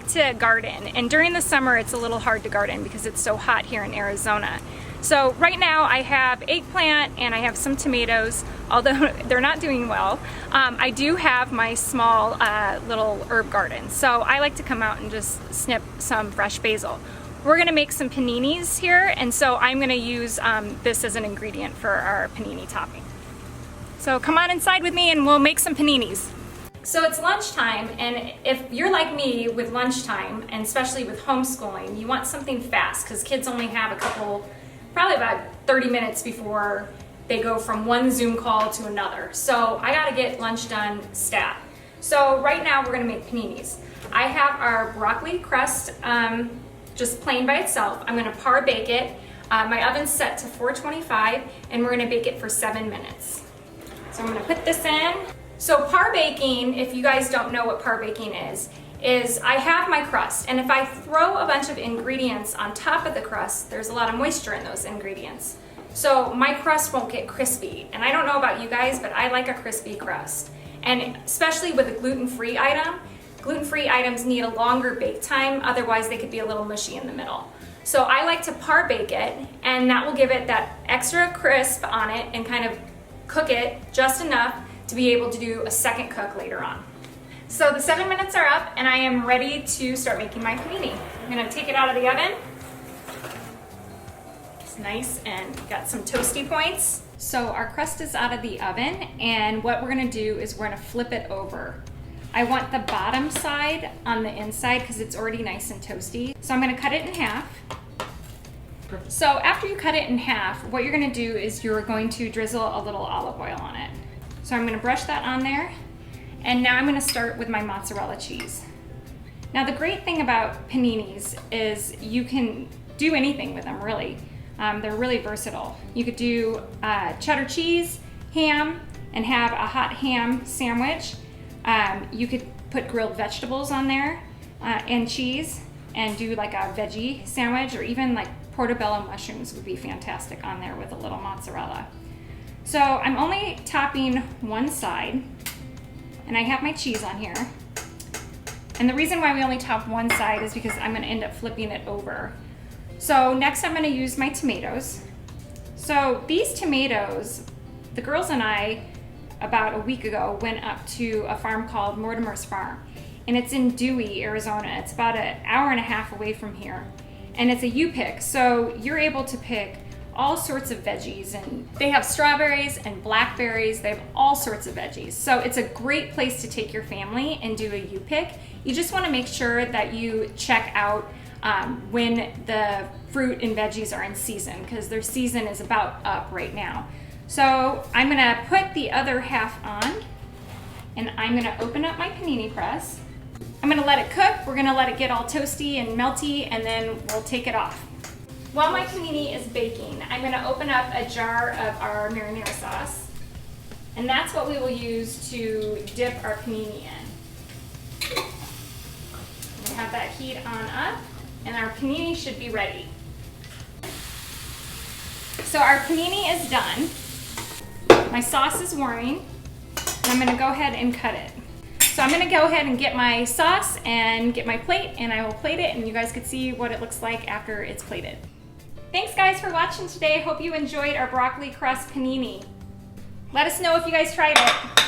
to garden, and during the summer it's a little hard to garden because it's so hot here in Arizona. So right now I have eggplant and I have some tomatoes, although they're not doing well. I do have my small little herb garden, so I like to come out and just snip some fresh basil. We're gonna make some paninis here, and so I'm gonna use this as an ingredient for our panini topping. So come on inside with me and we'll make some paninis. So it's lunchtime, and if you're like me with lunchtime, and especially with homeschooling, you want something fast because kids only have a couple, probably about 30 minutes before they go from one Zoom call to another. So I gotta get lunch done stat. So right now we're gonna make paninis. I have our broccoli crust, just plain by itself. I'm gonna par bake it. My oven's set to 425, and we're gonna bake it for 7 minutes. So I'm gonna put this in. So par baking, if you guys don't know what par baking is I have my crust, and if I throw a bunch of ingredients on top of the crust, there's a lot of moisture in those ingredients. So my crust won't get crispy. And I don't know about you guys, but I like a crispy crust. And especially with a gluten-free item, gluten-free items need a longer bake time, otherwise they could be a little mushy in the middle. So I like to par bake it, and that will give it that extra crisp on it and kind of cook it just enough to be able to do a second cook later on. So the 7 minutes are up, and I am ready to start making my panini. I'm gonna take it out of the oven. It's nice and got some toasty points. So our crust is out of the oven, and what we're gonna do is we're gonna flip it over. I want the bottom side on the inside because it's already nice and toasty. So I'm gonna cut it in half. So after you cut it in half, what you're gonna do is you're going to drizzle a little olive oil on it. So I'm gonna brush that on there, and now I'm gonna start with my mozzarella cheese. Now the great thing about paninis is you can do anything with them, really. They're really versatile. You could do cheddar cheese, ham, and have a hot ham sandwich. You could put grilled vegetables on there and cheese and do like a veggie sandwich, or even like portobello mushrooms would be fantastic on there with a little mozzarella. So I'm only topping one side, and I have my cheese on here. And the reason why we only top one side is because I'm gonna end up flipping it over. So next I'm gonna use my tomatoes. So these tomatoes, the girls and I, about a week ago, went up to a farm called Mortimer's Farm, and it's in Dewey, Arizona. It's about an hour and a half away from here. And it's a U-pick, so you're able to pick all sorts of veggies, and they have strawberries and blackberries. They have all sorts of veggies. So it's a great place to take your family and do a U-pick. You just wanna make sure that you check out when the fruit and veggies are in season, because their season is about up right now. So I'm gonna put the other half on, and I'm gonna open up my panini press. I'm gonna let it cook. We're gonna let it get all toasty and melty, and then we'll take it off. While my panini is baking, I'm gonna open up a jar of our marinara sauce, and that's what we will use to dip our panini in. We have that heat on up, and our panini should be ready. So our panini is done. My sauce is warming, and I'm gonna go ahead and cut it. So I'm gonna go ahead and get my sauce and get my plate, and I will plate it, and you guys can see what it looks like after it's plated. Thanks guys for watching today. Hope you enjoyed our broccoli crust panini. Let us know if you guys tried it.